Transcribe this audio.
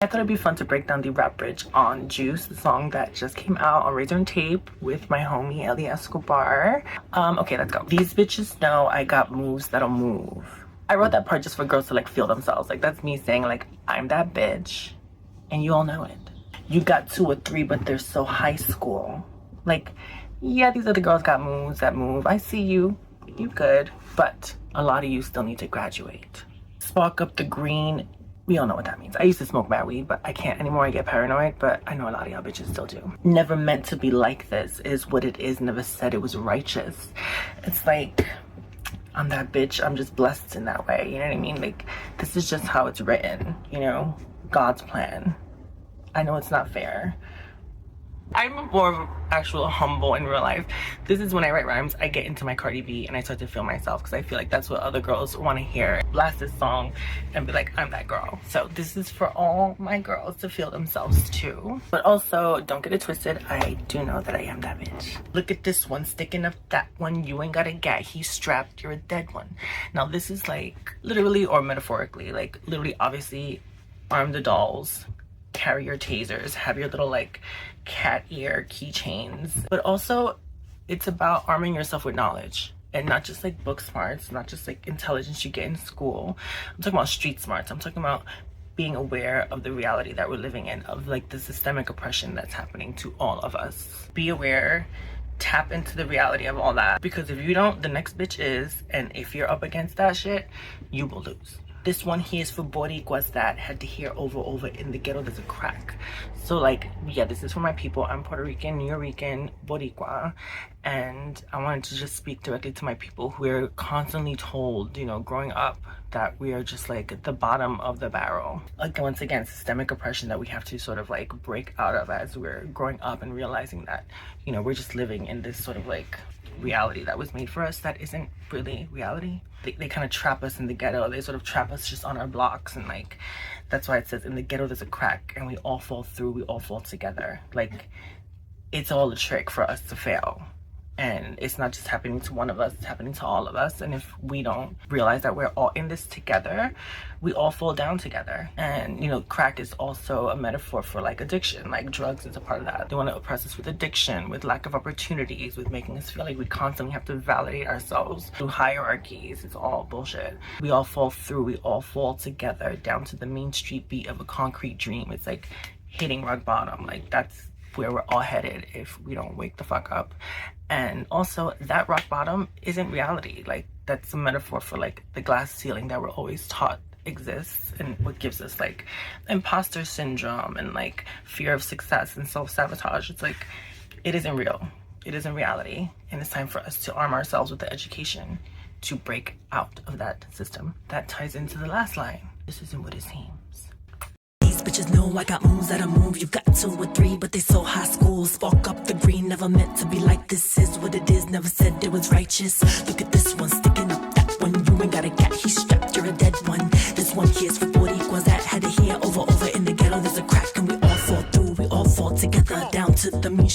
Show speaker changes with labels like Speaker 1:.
Speaker 1: I thought it'd be fun to break down the rap bridge on Juice, the song that just came out on Razor and Tape with my homie Ellie Escobar. Okay, let's go. These bitches know I got moves that'll move. I wrote that part just for girls to like feel themselves. Like that's me saying like, I'm that bitch and you all know it. You got 2 or 3, but they're so high school. Like, yeah, these other girls got moves that move. I see you, you good, but a lot of you still need to graduate. Spark up the green. We all know what that means. I used to smoke bad weed, but I can't anymore. I get paranoid, but I know a lot of y'all bitches still do. Never meant to be like this is what it is. Never said it was righteous. It's like, I'm that bitch. I'm just blessed in that way. You know what I mean? Like, this is just how it's written, you know? God's plan. I know it's not fair. I'm more of an actual humble in real life. This is when I write rhymes, I get into my Cardi B and I start to feel myself because I feel like that's what other girls want to hear. Blast this song and be like, I'm that girl. So this is for all my girls to feel themselves too. But also, don't get it twisted, I do know that I am that bitch. Look at this one, sticking up that one, you ain't gotta get, he's strapped, you're a dead one. Now this is like literally or metaphorically, like literally obviously arm the dolls, carry your tasers, have your little like cat ear keychains, but also it's about arming yourself with knowledge and not just like book smarts, not just like intelligence you get in school. I'm talking about street smarts. I'm talking about being aware of the reality that we're living in, of like the systemic oppression that's happening to all of us. Be aware, tap into the reality of all that, because if you don't, the next bitch is, and if you're up against that shit, you will lose. This one here is for Boricuas that had to hear over in the ghetto there's a crack. So like, yeah, this is for my people. I'm Puerto Rican, New Rican, Boricua, and I wanted to just speak directly to my people who are constantly told, you know, growing up that we are just like at the bottom of the barrel. Like once again, systemic oppression that we have to sort of like break out of as we're growing up and realizing that, you know, we're just living in this sort of like reality that was made for us that isn't really reality. They kind of trap us in the ghetto. They sort of trap us just on our blocks, and like that's why it says in the ghetto there's a crack and we all fall through, we all fall together. Like it's all a trick for us to fail. And it's not just happening to one of us, it's happening to all of us. And if we don't realize that we're all in this together, we all fall down together. And, you know, crack is also a metaphor for like addiction, like drugs is a part of that. They want to oppress us with addiction, with lack of opportunities, with making us feel like we constantly have to validate ourselves through hierarchies. It's all bullshit. We all fall through, we all fall together down to the main street beat of a concrete dream. It's like hitting rock bottom. Like that's where we're all headed if we don't wake the fuck up. And also that rock bottom isn't reality. Like that's a metaphor for like the glass ceiling that we're always taught exists and what gives us like imposter syndrome and like fear of success and self-sabotage. It's like it isn't real, it isn't reality, and it's time for us to arm ourselves with the education to break out of that system. That ties into the last line. This isn't what it seems.
Speaker 2: Bitches know I got moves that'll move. You got 2 or 3, but they so high school. Spark up the green, never meant to be like this is what it is. Never said it was righteous. Look at this one, sticking up that one. You ain't got a cat, he's strapped, you're a dead one. This one here's for Boricuas that had to hear over in the ghetto there's a crack and we all fall through. We all fall together down to the mean